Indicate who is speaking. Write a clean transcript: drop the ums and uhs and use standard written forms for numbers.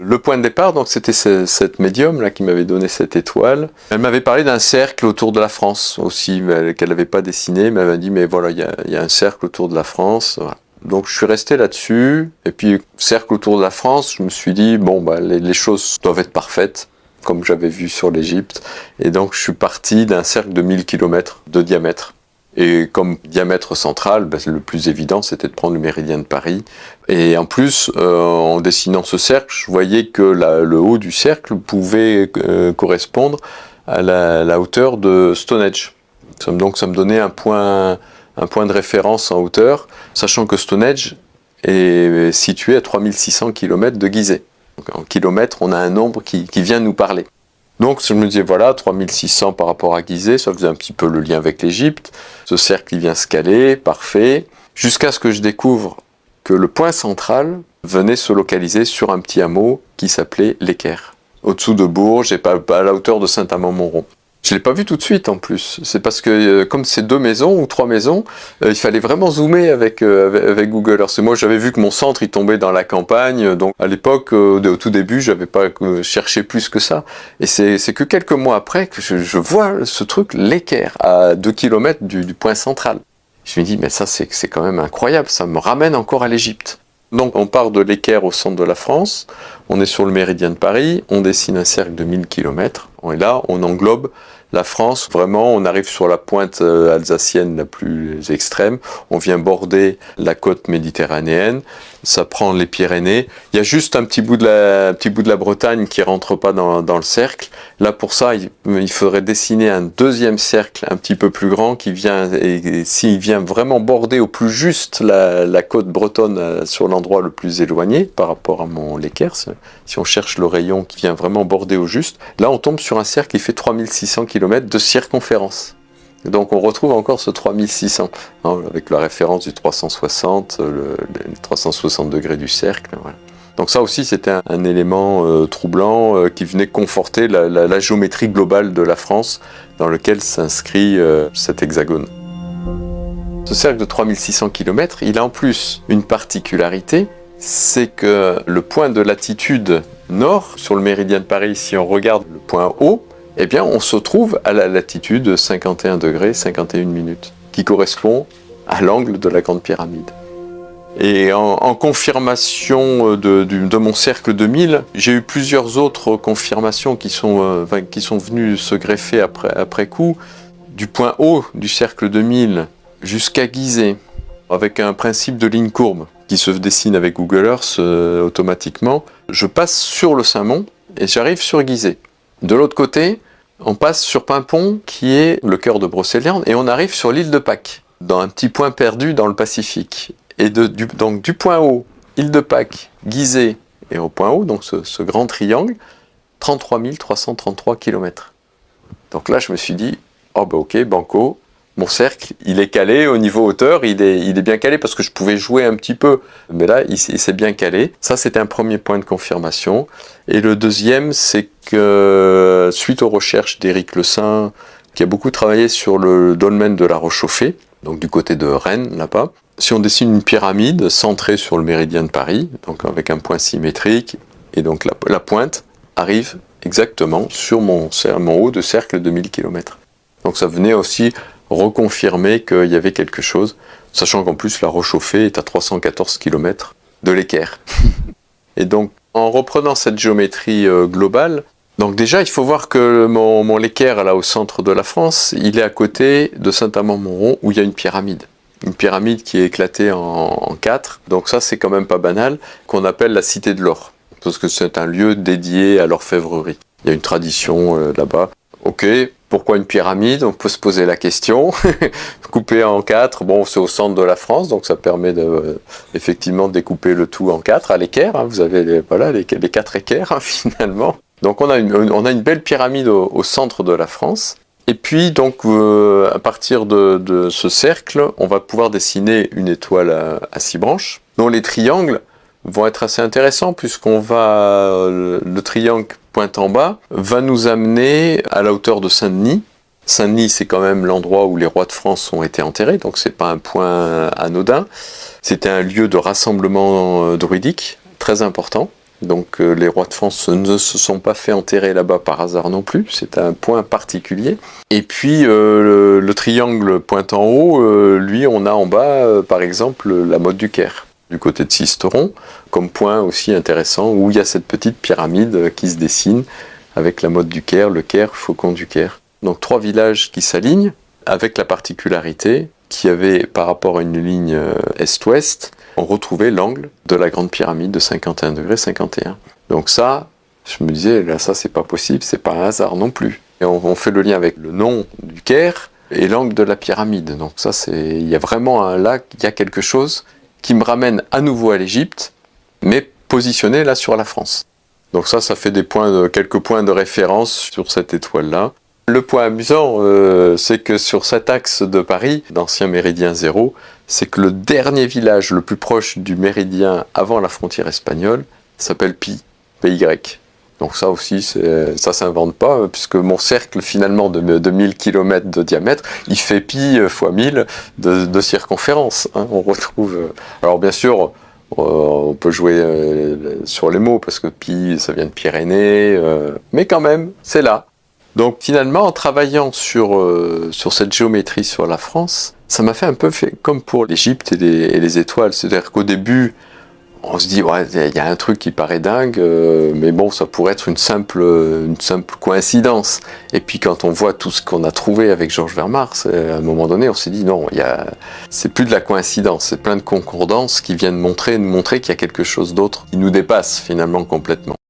Speaker 1: Le point de départ, donc c'était cette médium là qui m'avait donné cette étoile. Elle m'avait parlé d'un cercle autour de la France aussi, qu'elle n'avait pas dessiné, mais elle m'a dit mais voilà, il y a un cercle autour de la France. Voilà. Donc je suis resté là-dessus, et puis cercle autour de la France, je me suis dit bon bah les choses doivent être parfaites, comme j'avais vu sur l'Égypte, et donc je suis parti d'un cercle de 1000 km de diamètre. Et comme diamètre central, ben, le plus évident, c'était de prendre le méridien de Paris. Et en plus, en dessinant ce cercle, je voyais que le haut du cercle pouvait correspondre à la hauteur de Stonehenge. Donc ça me donnait un point de référence en hauteur, sachant que Stonehenge est situé à 3600 km de Gizeh. Donc en kilomètres, on a un nombre qui vient nous parler. Donc je me disais, voilà, 3600 par rapport à Gizeh, ça faisait un petit peu le lien avec l'Égypte. Ce cercle, il vient se caler, parfait. Jusqu'à ce que je découvre que le point central venait se localiser sur un petit hameau qui s'appelait l'Équerre. Au-dessous de Bourges, et pas à la hauteur de Saint-Amand-Montrond. Je ne l'ai pas vu tout de suite en plus. C'est parce que comme c'est 2 maisons ou 3 maisons, il fallait vraiment zoomer avec Google Earth. Moi j'avais vu que mon centre il tombait dans la campagne, donc à l'époque, au tout début, j'avais pas cherché plus que ça. Et c'est que quelques mois après que je vois ce truc, l'Équerre, à 2 km du point central. Je me dis mais ça c'est quand même incroyable, ça me ramène encore à l'Égypte. Donc on part de l'Équerre au centre de la France, on est sur le méridien de Paris, on dessine un cercle de 1000 km, et là on englobe la France, vraiment on arrive sur la pointe alsacienne la plus extrême, on vient border la côte méditerranéenne, ça prend les Pyrénées, il y a juste un petit bout de la Bretagne qui rentre pas dans le cercle. Là pour ça il faudrait dessiner un deuxième cercle un petit peu plus grand qui vient, et s'il vient vraiment border au plus juste la côte bretonne sur l'endroit le plus éloigné par rapport à l'Équerre, si on cherche le rayon qui vient vraiment border au juste, là on tombe sur un cercle qui fait 3600 km de circonférence. Donc on retrouve encore ce 3600, hein, avec la référence du 360, le 360 degrés du cercle. Voilà. Donc ça aussi c'était un élément troublant qui venait conforter la géométrie globale de la France dans lequel s'inscrit cet hexagone. Ce cercle de 3600 km, il a en plus une particularité, c'est que le point de latitude nord, sur le méridien de Paris, si on regarde le point haut, eh bien on se trouve à la latitude 51 degrés 51 minutes, qui correspond à l'angle de la Grande Pyramide. Et en confirmation de mon cercle de 1000, j'ai eu plusieurs autres confirmations qui sont venues se greffer après coup, du point haut du cercle de 1000 jusqu'à Gizeh, avec un principe de ligne courbe qui se dessine avec Google Earth automatiquement. Je passe sur le Saint-Mont et j'arrive sur Gizeh. De l'autre côté, on passe sur Paimpont, qui est le cœur de Brocéliande, et on arrive sur l'île de Pâques, dans un petit point perdu dans le Pacifique. Et donc du point haut, île de Pâques, Gizeh, et au point haut, donc ce grand triangle, 33 333 km. Donc là, je me suis dit, oh bah ok, banco, mon cercle, il est calé au niveau hauteur, il est bien calé parce que je pouvais jouer un petit peu, mais là, il s'est bien calé. Ça, c'était un premier point de confirmation. Et le deuxième, c'est que suite aux recherches d'Éric Le Saint, qui a beaucoup travaillé sur le dolmen de la Rochechauffée, donc du côté de Rennes, là-bas, si on dessine une pyramide centrée sur le méridien de Paris, donc avec un point symétrique, et donc la pointe arrive exactement sur mon haut de cercle de 1000 km. Donc ça venait aussi reconfirmer qu'il y avait quelque chose, sachant qu'en plus la Rochechauffée est à 314 km de l'Équerre. Et donc en reprenant cette géométrie globale, donc déjà il faut voir que mon l'Équerre là au centre de la France, il est à côté de Saint-Amand-Montrond où il y a une pyramide. Une pyramide qui est éclatée en 4, donc ça c'est quand même pas banal, qu'on appelle la Cité de l'Or, parce que c'est un lieu dédié à l'orfèvrerie. Il y a une tradition là-bas. Ok, pourquoi une pyramide? On peut se poser la question. Coupée en 4, bon, c'est au centre de la France, donc ça permet effectivement de découper le tout en 4 à l'Équerre. Hein, vous avez les 4 équerres hein, finalement. Donc on a une belle pyramide au centre de la France. Et puis donc à partir de ce cercle, on va pouvoir dessiner une étoile à 6 branches, dont les triangles vont être assez intéressants puisqu'on va le triangle pointe en bas va nous amener à la hauteur de Saint-Denis. Saint-Denis, c'est quand même l'endroit où les rois de France ont été enterrés, donc c'est pas un point anodin. C'était un lieu de rassemblement druidique très important. Donc les rois de France ne se sont pas fait enterrer là-bas par hasard non plus, c'est un point particulier. Et puis le triangle pointe en haut, lui on a en bas par exemple la motte du Caire, du côté de Sisteron, comme point aussi intéressant où il y a cette petite pyramide qui se dessine avec la motte du Caire, le Caire, Faucon du Caire. Donc 3 villages qui s'alignent avec la particularité qu'il y avait par rapport à une ligne est-ouest, on retrouvait l'angle de la grande pyramide de 51 degrés 51. Donc ça, je me disais, là ça c'est pas possible, c'est pas un hasard non plus. Et on fait le lien avec le nom du Caire et l'angle de la pyramide. Donc ça il y a vraiment là, il y a quelque chose qui me ramène à nouveau à l'Égypte, mais positionné là sur la France. Donc ça fait quelques points de référence sur cette étoile-là. Le point amusant, c'est que sur cet axe de Paris, d'ancien méridien 0, c'est que le dernier village le plus proche du méridien avant la frontière espagnole s'appelle Pi, PY. Donc ça aussi, ça s'invente pas, puisque mon cercle finalement de 1000 km de diamètre, il fait pi fois 1000 de circonférence. Hein, on retrouve... alors bien sûr, on peut jouer sur les mots, parce que pi, ça vient de Pyrénées, mais quand même, c'est là. Donc finalement, en travaillant sur cette géométrie sur la France, ça m'a fait un peu comme pour l'Égypte et les étoiles. C'est-à-dire qu'au début, on se dit, ouais, il y a un truc qui paraît dingue, mais bon, ça pourrait être une simple coïncidence. Et puis quand on voit tout ce qu'on a trouvé avec Georges Vermars, à un moment donné, on s'est dit, non, c'est plus de la coïncidence, c'est plein de concordances qui viennent nous montrer qu'il y a quelque chose d'autre qui nous dépasse finalement complètement.